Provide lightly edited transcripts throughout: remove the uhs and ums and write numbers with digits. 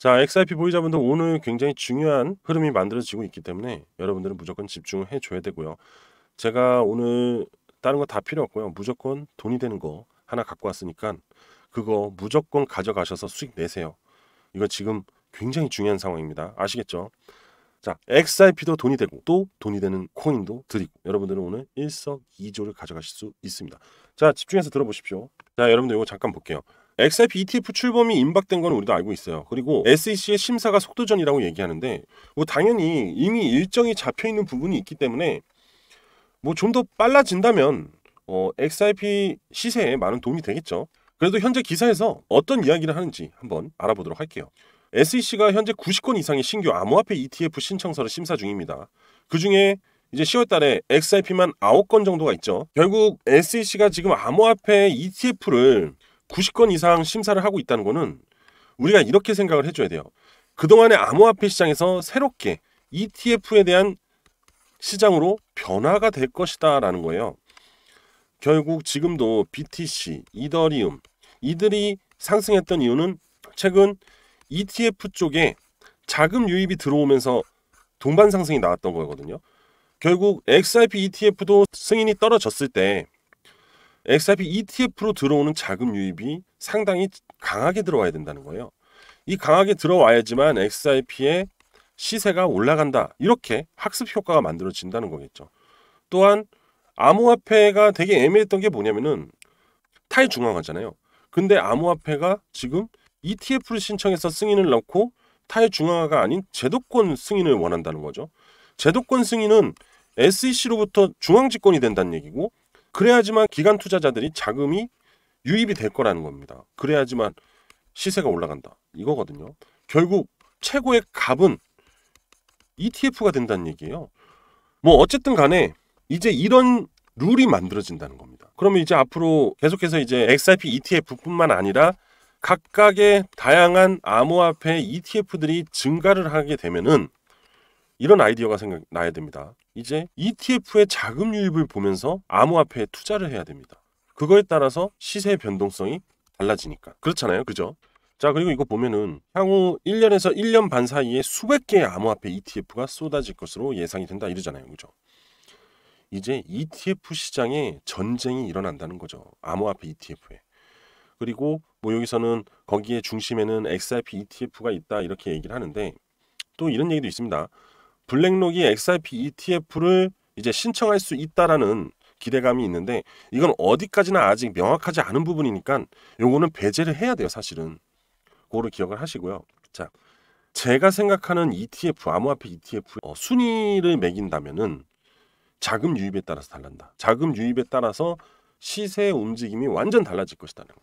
자, XRP 보유자분들 오늘 굉장히 중요한 흐름이 만들어지고 있기 때문에 여러분들은 무조건 집중해 줘야 되고요. 제가 오늘 다른 거 다 필요 없고요. 무조건 돈이 되는 거 하나 갖고 왔으니까 그거 무조건 가져가셔서 수익 내세요. 이거 지금 굉장히 중요한 상황입니다. 아시겠죠? 자, XRP도 돈이 되고 또 돈이 되는 코인도 드리고 여러분들은 오늘 일석이조를 가져가실 수 있습니다. 자, 집중해서 들어보십시오. 자, 여러분들 이거 잠깐 볼게요. XRP ETF 출범이 임박된 건 우리도 알고 있어요. 그리고 SEC의 심사가 속도전이라고 얘기하는데 뭐 당연히 이미 일정이 잡혀있는 부분이 있기 때문에 뭐 좀 더 빨라진다면 XRP 시세에 많은 도움이 되겠죠. 그래도 현재 기사에서 어떤 이야기를 하는지 한번 알아보도록 할게요. SEC가 현재 90건 이상의 신규 암호화폐 ETF 신청서를 심사 중입니다. 그 중에 이제 10월 달에 XRP만 9건 정도가 있죠. 결국 SEC가 지금 암호화폐 ETF를 90건 이상 심사를 하고 있다는 거는 우리가 이렇게 생각을 해줘야 돼요. 그동안의 암호화폐 시장에서 새롭게 ETF에 대한 시장으로 변화가 될 것이다 라는 거예요. 결국 지금도 BTC, 이더리움 이들이 상승했던 이유는 최근 ETF 쪽에 자금 유입이 들어오면서 동반 상승이 나왔던 거거든요. 결국 XRP ETF도 승인이 떨어졌을 때 XRP ETF로 들어오는 자금 유입이 상당히 강하게 들어와야 된다는 거예요. 이 강하게 들어와야지만 XRP의 시세가 올라간다. 이렇게 학습 효과가 만들어진다는 거겠죠. 또한 암호화폐가 되게 애매했던 게 뭐냐면은 탈중앙화잖아요. 근데 암호화폐가 지금 ETF를 신청해서 승인을 넣고 탈중앙화가 아닌 제도권 승인을 원한다는 거죠. 제도권 승인은 SEC로부터 중앙집권이 된다는 얘기고 그래야지만 기관 투자자들이 자금이 유입이 될 거라는 겁니다. 그래야지만 시세가 올라간다. 이거거든요. 결국 최고의 값은 ETF가 된다는 얘기예요. 뭐 어쨌든 간에 이제 이런 룰이 만들어진다는 겁니다. 그러면 이제 앞으로 계속해서 이제 XRP ETF뿐만 아니라 각각의 다양한 암호화폐 ETF들이 증가를 하게 되면은 이런 아이디어가 생각나야 됩니다. 이제 ETF의 자금 유입을 보면서 암호화폐에 투자를 해야 됩니다. 그거에 따라서 시세의 변동성이 달라지니까. 그렇잖아요. 그죠? 자, 그리고 이거 보면은 향후 1년에서 1년 반 사이에 수백 개의 암호화폐 ETF가 쏟아질 것으로 예상이 된다 이러잖아요. 그죠? 이제 ETF 시장에 전쟁이 일어난다는 거죠. 암호화폐 ETF에. 그리고 뭐 여기서는 거기에 중심에는 XRP ETF가 있다 이렇게 얘기를 하는데 또 이런 얘기도 있습니다. 블랙록이 XRP ETF를 이제 신청할 수 있다라는 기대감이 있는데 이건 어디까지나 아직 명확하지 않은 부분이니까 요거는 배제를 해야 돼요. 사실은. 그거를 기억을 하시고요. 자, 제가 생각하는 ETF, 암호화폐 ETF 순위를 매긴다면은 자금 유입에 따라서 달란다. 자금 유입에 따라서 시세의 움직임이 완전 달라질 것이다는 거죠.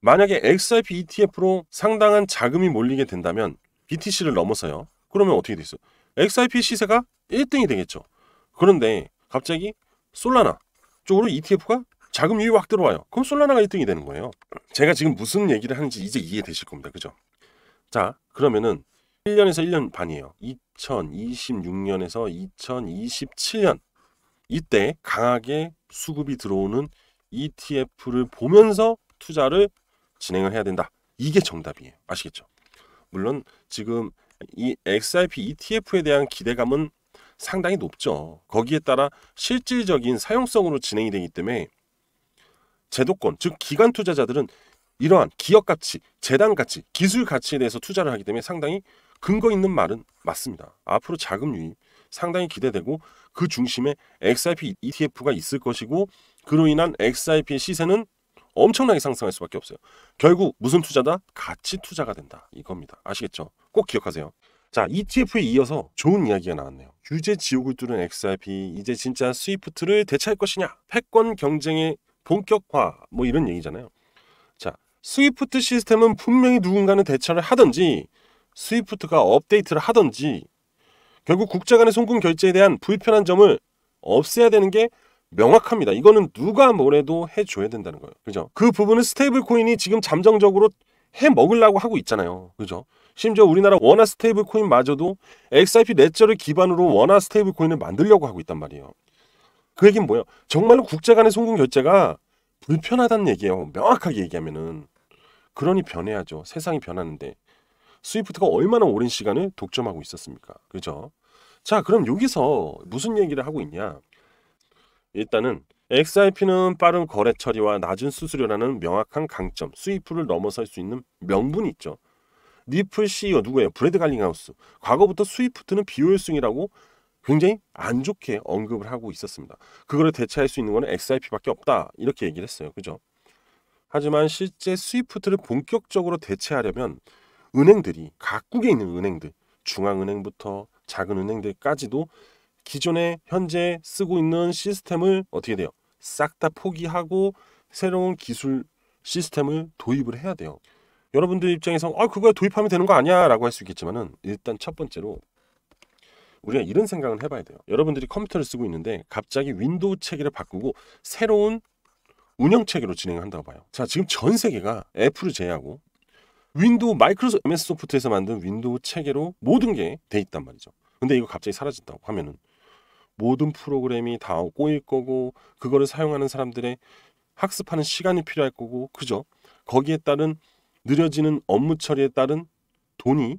만약에 XRP ETF로 상당한 자금이 몰리게 된다면 BTC를 넘어서요. 그러면 어떻게 되겠어요? XRP 시세가 1등이 되겠죠. 그런데 갑자기 솔라나 쪽으로 ETF가 자금 유입이 확 들어와요. 그럼 솔라나가 1등이 되는 거예요. 제가 지금 무슨 얘기를 하는지 이제 이해되실 겁니다. 그죠? 자, 그러면은 1년에서 1년 반이에요. 2026년에서 2027년 이때 강하게 수급이 들어오는 ETF를 보면서 투자를 진행을 해야 된다. 이게 정답이에요. 아시겠죠? 물론 지금 이 XRP ETF에 대한 기대감은 상당히 높죠. 거기에 따라 실질적인 사용성으로 진행이 되기 때문에 제도권, 즉 기관 투자자들은 이러한 기업 가치, 재단 가치, 기술 가치에 대해서 투자를 하기 때문에 상당히 근거 있는 말은 맞습니다. 앞으로 자금 유입 상당히 기대되고 그 중심에 XRP ETF가 있을 것이고 그로 인한 XRP의 시세는 엄청나게 상승할 수밖에 없어요. 결국 무슨 투자다? 가치 투자가 된다. 이겁니다. 아시겠죠? 꼭 기억하세요. 자, ETF에 이어서 좋은 이야기가 나왔네요. 규제 지옥을 뚫은 XRP, 이제 진짜 스위프트를 대체할 것이냐? 패권 경쟁의 본격화, 뭐 이런 얘기잖아요. 자, 스위프트 시스템은 분명히 누군가는 대처를 하든지 스위프트가 업데이트를 하든지 결국 국가 간의 송금 결제에 대한 불편한 점을 없애야 되는 게 명확합니다. 이거는 누가 뭐래도 해줘야 된다는 거예요. 그죠? 그 부분은 스테이블 코인이 지금 잠정적으로 해 먹으려고 하고 있잖아요. 그죠? 심지어 우리나라 원화 스테이블 코인마저도 XRP 레저를 기반으로 원화 스테이블 코인을 만들려고 하고 있단 말이에요. 그 얘기는 뭐예요? 정말로 국가 간의 송금 결제가 불편하다는 얘기예요. 명확하게 얘기하면은. 그러니 변해야죠. 세상이 변하는데. 스위프트가 얼마나 오랜 시간을 독점하고 있었습니까? 그죠? 자, 그럼 여기서 무슨 얘기를 하고 있냐? 일단은 XRP는 빠른 거래 처리와 낮은 수수료라는 명확한 강점, 스위프트를 넘어설 수 있는 명분이 있죠. 리플 CEO 누구예요? 브래드 갈링하우스. 과거부터 스위프트는 비효율성이라고 굉장히 안 좋게 언급을 하고 있었습니다. 그거를 대체할 수 있는 거는 XRP밖에 없다. 이렇게 얘기를 했어요. 그죠? 하지만 실제 스위프트를 본격적으로 대체하려면 은행들이, 각국에 있는 은행들, 중앙은행부터 작은 은행들까지도 기존에 현재 쓰고 있는 시스템을 어떻게 돼요? 싹 다 포기하고 새로운 기술 시스템을 도입을 해야 돼요. 여러분들 입장에서 그거 도입하면 되는 거 아니야 라고 할 수 있겠지만은, 일단 첫 번째로 우리가 이런 생각을 해봐야 돼요. 여러분들이 컴퓨터를 쓰고 있는데 갑자기 윈도우 체계를 바꾸고 새로운 운영 체계로 진행한다고 봐요. 자, 지금 전 세계가 애플을 제외하고 윈도우, 마이크로소프트, MS 소프트에서 만든 윈도우 체계로 모든 게 돼 있단 말이죠. 근데 이거 갑자기 사라진다고 하면은 모든 프로그램이 다 꼬일 거고, 그거를 사용하는 사람들의 학습하는 시간이 필요할 거고, 그죠? 거기에 따른 느려지는 업무 처리에 따른 돈이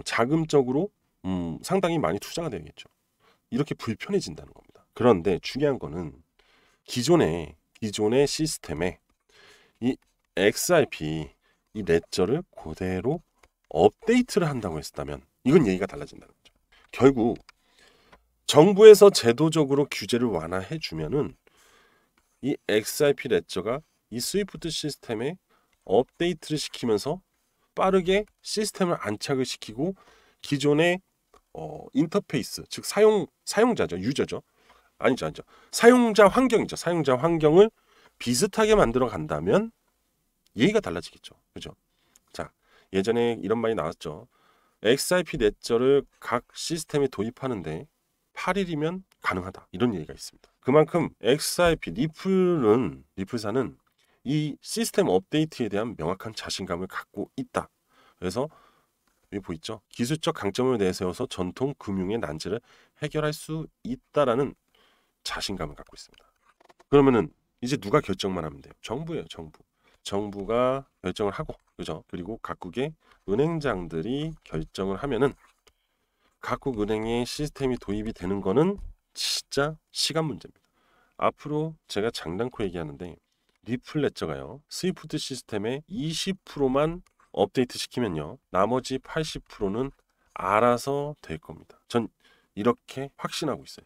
자금적으로 상당히 많이 투자가 되겠죠. 이렇게 불편해진다는 겁니다. 그런데 중요한 거는 기존의 시스템에 이 XRP 이 레저를 그대로 업데이트를 한다고 했다면 이건 얘기가 달라진다는 거죠. 결국 정부에서 제도적으로 규제를 완화해 주면은 이 XRP 레저가 이 스위프트 시스템에 업데이트를 시키면서 빠르게 시스템을 안착을 시키고 기존의 인터페이스, 즉 사용자죠, 유저죠. 아니죠. 사용자 환경이죠. 사용자 환경을 비슷하게 만들어 간다면 얘기가 달라지겠죠. 그죠? 자, 예전에 이런 말이 나왔죠. XRP 레저를 각 시스템에 도입하는데 8일이면 가능하다. 이런 얘기가 있습니다. 그만큼 XRP 리플사는 이 시스템 업데이트에 대한 명확한 자신감을 갖고 있다. 그래서 여기 보이죠? 기술적 강점을 내세워서 전통 금융의 난제를 해결할 수 있다라는 자신감을 갖고 있습니다. 그러면은 이제 누가 결정만 하면 돼요? 정부예요, 정부. 정부가 결정을 하고, 그죠? 그리고 각국의 은행장들이 결정을 하면은 각국 은행의 시스템이 도입이 되는 거는 진짜 시간 문제입니다. 앞으로 제가 장난코 얘기하는데 리플 레저가요, 스위프트 시스템의 20%만 업데이트 시키면요, 나머지 80%는 알아서 될 겁니다. 전 이렇게 확신하고 있어요.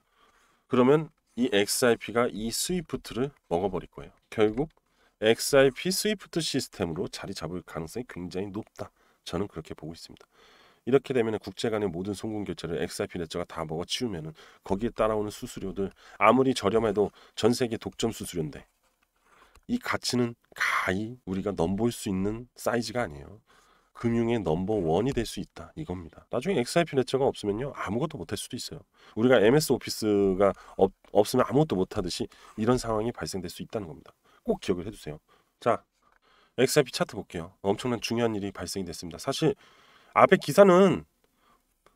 그러면 이 XRP가 이 스위프트를 먹어버릴 거예요. 결국 XRP 스위프트 시스템으로 자리 잡을 가능성이 굉장히 높다. 저는 그렇게 보고 있습니다. 이렇게 되면 국제 간의 모든 송금 결제를 XRP 레저가 다 먹어치우면은 거기에 따라오는 수수료들 아무리 저렴해도 전 세계 독점 수수료인데 이 가치는 가히 우리가 넘볼 수 있는 사이즈가 아니에요. 금융의 넘버원이 될 수 있다 이겁니다. 나중에 XRP 레저가 없으면요 아무것도 못할 수도 있어요. 우리가 MS 오피스가 없으면 아무것도 못하듯이 이런 상황이 발생될 수 있다는 겁니다. 꼭 기억을 해두세요. 자, XRP 차트 볼게요. 엄청난 중요한 일이 발생이 됐습니다. 사실 앞에 기사는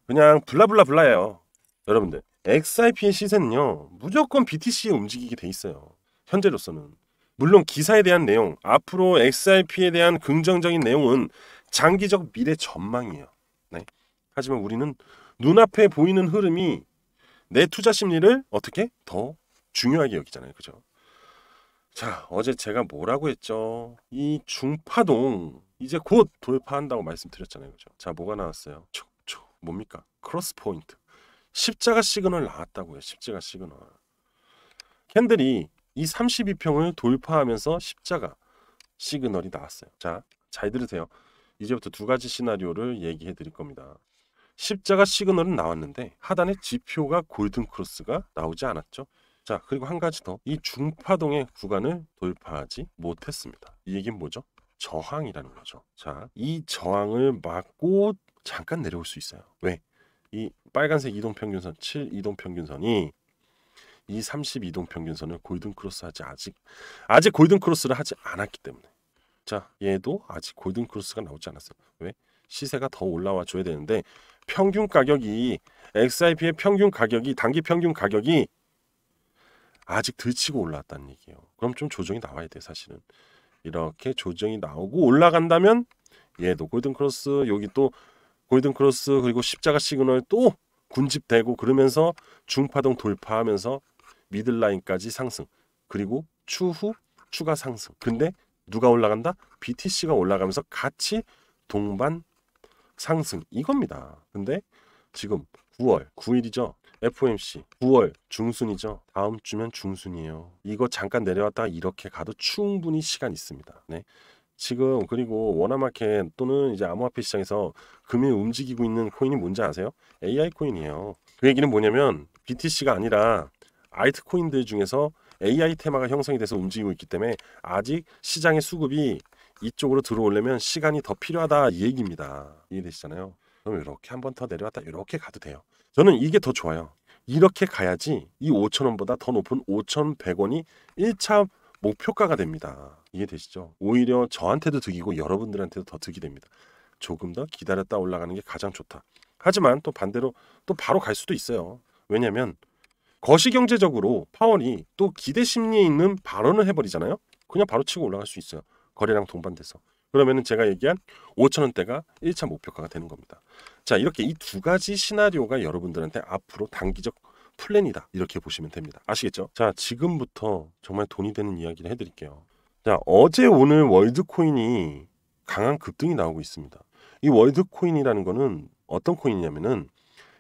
그냥 블라블라예요. 여러분들 XRP의 시세는요 무조건 BTC에 움직이게 돼 있어요. 현재로서는. 물론 기사에 대한 내용, 앞으로 XRP에 대한 긍정적인 내용은 장기적 미래 전망이에요. 네. 하지만 우리는 눈앞에 보이는 흐름이 내 투자 심리를 어떻게 더 중요하게 여기잖아요. 그죠? 자, 어제 제가 뭐라고 했죠? 이 중파동 이제 곧 돌파한다고 말씀드렸잖아요. 그죠? 자, 뭐가 나왔어요? 뭡니까? 크로스 포인트. 십자가 시그널 나왔다고요. 십자가 시그널. 캔들이 이 32평을 돌파하면서 십자가 시그널이 나왔어요. 자, 잘 들으세요. 이제부터 두 가지 시나리오를 얘기해 드릴 겁니다. 십자가 시그널은 나왔는데 하단에 지표가 골든 크로스가 나오지 않았죠. 자, 그리고 한 가지 더. 이 중파동의 구간을 돌파하지 못했습니다. 이 얘기는 뭐죠? 저항이라는 거죠. 자, 이 저항을 막고 잠깐 내려올 수 있어요. 왜? 이 빨간색 이동평균선 7 이동평균선이 이 30 이동평균선을 골든크로스 아직 골든크로스를 하지 않았기 때문에. 자, 얘도 아직 골든크로스가 나오지 않았어요. 왜? 시세가 더 올라와 줘야 되는데 평균 가격이 XRP의 평균 가격이 단기 평균 가격이 아직 들치고 올라왔다는 얘기예요. 그럼 좀 조정이 나와야 돼. 사실은 이렇게 조정이 나오고 올라간다면 얘도 골든 크로스, 여기 또 골든 크로스, 그리고 십자가 시그널 또 군집되고 그러면서 중파동 돌파하면서 미들라인까지 상승. 그리고 추후 추가 상승. 근데 누가 올라간다? BTC가 올라가면서 같이 동반 상승. 이겁니다. 근데 지금 9월 9일이죠. FOMC 9월 중순이죠. 다음 주면 중순이에요. 이거 잠깐 내려왔다가 이렇게 가도 충분히 시간 있습니다. 네. 지금 그리고 원화마켓 또는 이제 암호화폐 시장에서 금일 움직이고 있는 코인이 뭔지 아세요? AI 코인이에요. 그 얘기는 뭐냐면 BTC가 아니라 알트 코인들 중에서 AI 테마가 형성이 돼서 움직이고 있기 때문에 아직 시장의 수급이 이쪽으로 들어오려면 시간이 더 필요하다 이 얘기입니다. 이해되시잖아요? 그럼 이렇게 한 번 더 내려왔다 이렇게 가도 돼요. 저는 이게 더 좋아요. 이렇게 가야지 이 5,000원보다 더 높은 5,100원이 1차 목표가가 됩니다. 이해되시죠? 오히려 저한테도 득이고 여러분들한테도 더 득이 됩니다. 조금 더 기다렸다 올라가는 게 가장 좋다. 하지만 또 반대로 또 바로 갈 수도 있어요. 왜냐하면 거시경제적으로 파월이 또 기대 심리에 있는 발언을 해버리잖아요. 그냥 바로 치고 올라갈 수 있어요. 거래량 동반돼서. 그러면은 제가 얘기한 5,000원대가 1차 목표가가 되는 겁니다. 자, 이렇게 이 두 가지 시나리오가 여러분들한테 앞으로 단기적 플랜이다. 이렇게 보시면 됩니다. 아시겠죠? 자, 지금부터 정말 돈이 되는 이야기를 해드릴게요. 자, 어제 오늘 월드코인이 강한 급등이 나오고 있습니다. 이 월드코인이라는 거는 어떤 코인이냐면은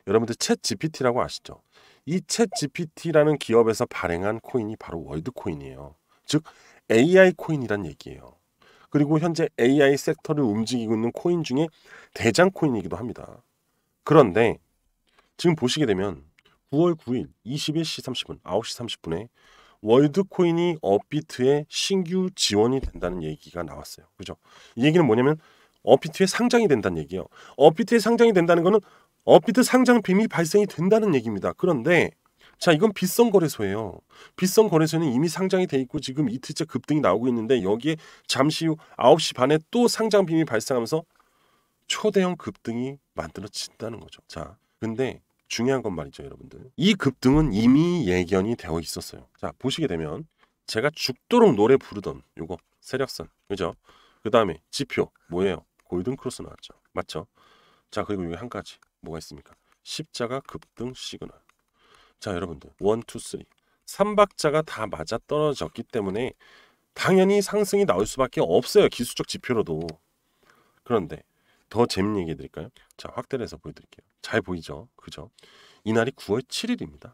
여러분들 챗 GPT라고 아시죠? 이 챗 GPT라는 기업에서 발행한 코인이 바로 월드코인이에요. 즉 AI 코인이란 얘기예요. 그리고 현재 AI 섹터를 움직이고 있는 코인 중에 대장 코인이기도 합니다. 그런데 지금 보시게 되면 9월 9일 21시 30분 9시 30분에 월드코인이 업비트에 신규 지원이 된다는 얘기가 나왔어요. 그죠? 이 얘기는 뭐냐면 업비트에 상장이 된다는 얘기예요. 업비트에 상장이 된다는 거는 업비트 상장 빔이 발생이 된다는 얘기입니다. 그런데 자, 이건 빗성 거래소예요. 빗성 거래소는 이미 상장이 돼 있고 지금 이틀째 급등이 나오고 있는데 여기에 잠시 후 9시 반에 또 상장 빔이 발생하면서 초대형 급등이 만들어진다는 거죠. 자, 근데 중요한 건 말이죠, 여러분들. 이 급등은 이미 예견이 되어 있었어요. 자, 보시게 되면 제가 죽도록 노래 부르던 요거 세력선, 그죠? 그 다음에 지표 뭐예요? 골든 크로스 나왔죠, 맞죠? 자, 그리고 여기 한 가지 뭐가 있습니까? 십자가 급등 시그널. 자, 여러분들 1, 2, 3 3박자가 다 맞아 떨어졌기 때문에 당연히 상승이 나올 수밖에 없어요, 기술적 지표로도. 그런데 더 재밌는 얘기 해드릴까요? 자, 확대를 해서 보여드릴게요. 잘 보이죠? 그죠? 이날이 9월 7일입니다.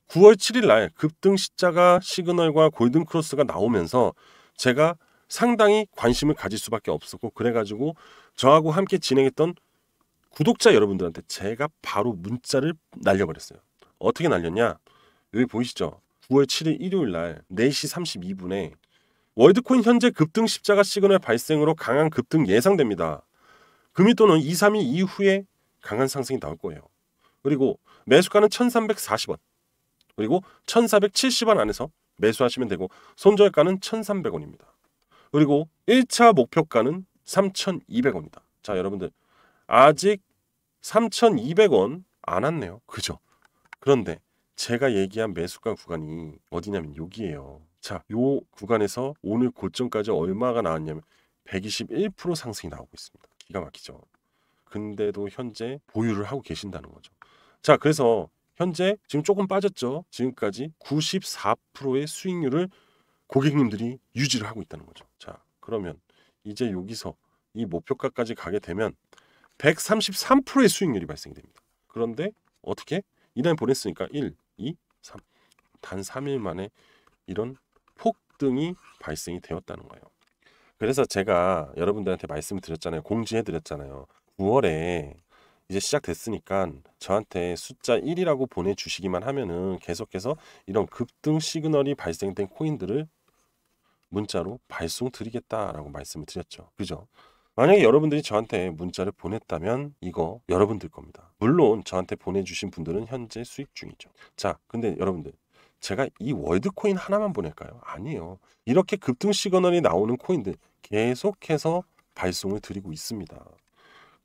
9월 7일 날 급등 십자가 시그널과 골든 크로스가 나오면서 제가 상당히 관심을 가질 수밖에 없었고, 그래가지고 저하고 함께 진행했던 구독자 여러분들한테 제가 바로 문자를 날려버렸어요. 어떻게 날렸냐? 여기 보이시죠? 9월 7일 일요일 날 4시 32분에 월드코인 현재 급등 십자가 시그널 발생으로 강한 급등 예상됩니다. 금일 또는 2, 3일 이후에 강한 상승이 나올 거예요. 그리고 매수가는 1,340원, 그리고 1,470원 안에서 매수하시면 되고 손절가는 1,300원입니다. 그리고 1차 목표가는 3,200원이다. 자, 여러분들 아직 3,200원 안 왔네요. 그죠? 그런데 제가 얘기한 매수가 구간이 어디냐면 여기예요. 자, 요 구간에서 오늘 고점까지 얼마가 나왔냐면 121% 상승이 나오고 있습니다. 기가 막히죠. 근데도 현재 보유를 하고 계신다는 거죠. 자, 그래서 현재 지금 조금 빠졌죠. 지금까지 94%의 수익률을 고객님들이 유지를 하고 있다는 거죠. 자, 그러면 이제 여기서 이 목표가까지 가게 되면 133%의 수익률이 발생이 됩니다. 그런데 어떻게? 이날 보냈으니까 1, 2, 3. 단 3일 만에 이런 폭등이 발생이 되었다는 거예요. 그래서 제가 여러분들한테 말씀드렸잖아요. 공지해드렸잖아요. 9월에 이제 시작됐으니까 저한테 숫자 1이라고 보내주시기만 하면은 계속해서 이런 급등 시그널이 발생된 코인들을 문자로 발송 드리겠다라고 말씀을 드렸죠. 그죠? 만약에 여러분들이 저한테 문자를 보냈다면 이거 여러분들 겁니다. 물론 저한테 보내주신 분들은 현재 수익 중이죠. 자, 근데 여러분들 제가 이 월드코인 하나만 보낼까요? 아니에요. 이렇게 급등 시그널이 나오는 코인들 계속해서 발송을 드리고 있습니다.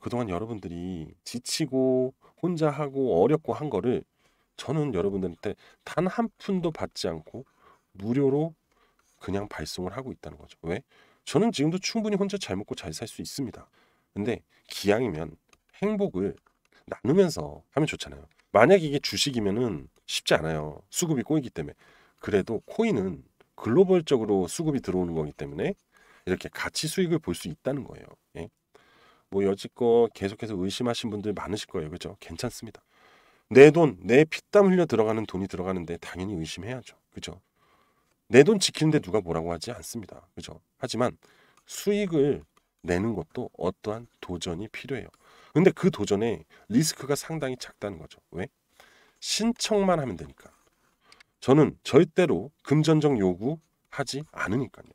그동안 여러분들이 지치고 혼자 하고 어렵고 한 거를 저는 여러분들한테 단 한 푼도 받지 않고 무료로 그냥 발송을 하고 있다는 거죠. 왜? 저는 지금도 충분히 혼자 잘 먹고 잘 살 수 있습니다. 근데 기왕이면 행복을 나누면서 하면 좋잖아요. 만약 이게 주식이면은 쉽지 않아요. 수급이 꼬이기 때문에. 그래도 코인은 글로벌적으로 수급이 들어오는 거기 때문에 이렇게 가치 수익을 볼 수 있다는 거예요. 예? 뭐 여지껏 계속해서 의심하신 분들 많으실 거예요. 그죠? 괜찮습니다. 내 돈, 내 피땀 흘려 들어가는 돈이 들어가는데 당연히 의심해야죠. 그죠? 내 돈 지키는데 누가 뭐라고 하지 않습니다. 그죠? 하지만 수익을 내는 것도 어떠한 도전이 필요해요. 근데 그 도전에 리스크가 상당히 작다는 거죠. 왜? 신청만 하면 되니까. 저는 절대로 금전적 요구하지 않으니까요.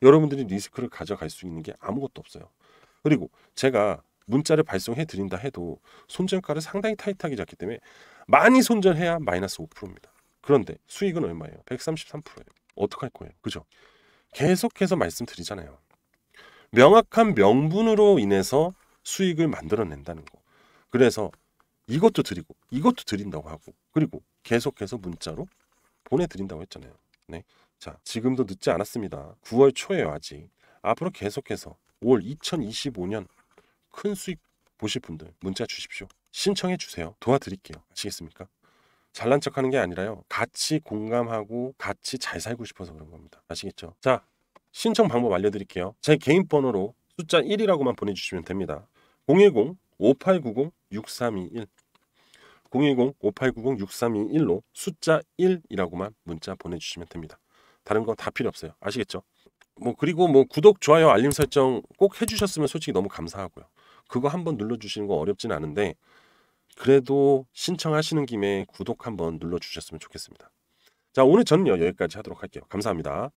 여러분들이 리스크를 가져갈 수 있는 게 아무것도 없어요. 그리고 제가 문자를 발송해 드린다 해도 손절가를 상당히 타이트하게 잡기 때문에 많이 손절해야 마이너스 5%입니다. 그런데 수익은 얼마예요? 133%예요. 어떡할 거예요? 그죠? 계속해서 말씀드리잖아요. 명확한 명분으로 인해서 수익을 만들어낸다는 거. 그래서 이것도 드리고 이것도 드린다고 하고 그리고 계속해서 문자로 보내드린다고 했잖아요. 네. 자, 지금도 늦지 않았습니다. 9월 초에요, 아직. 앞으로 계속해서 올 2025년 큰 수익 보실 분들 문자 주십시오. 신청해 주세요. 도와드릴게요. 아시겠습니까? 잘난 척하는 게 아니라요. 같이 공감하고 같이 잘 살고 싶어서 그런 겁니다. 아시겠죠? 자, 신청 방법 알려드릴게요. 제 개인 번호로 숫자 1이라고만 보내주시면 됩니다. 010-5890-6321 010-5890-6321로 숫자 1이라고만 문자 보내주시면 됩니다. 다른 거 다 필요 없어요. 아시겠죠? 그리고 구독, 좋아요, 알림 설정 꼭 해주셨으면 솔직히 너무 감사하고요. 그거 한번 눌러주시는 거 어렵진 않은데 그래도 신청하시는 김에 구독 한번 눌러주셨으면 좋겠습니다. 자, 오늘 저는요 여기까지 하도록 할게요. 감사합니다.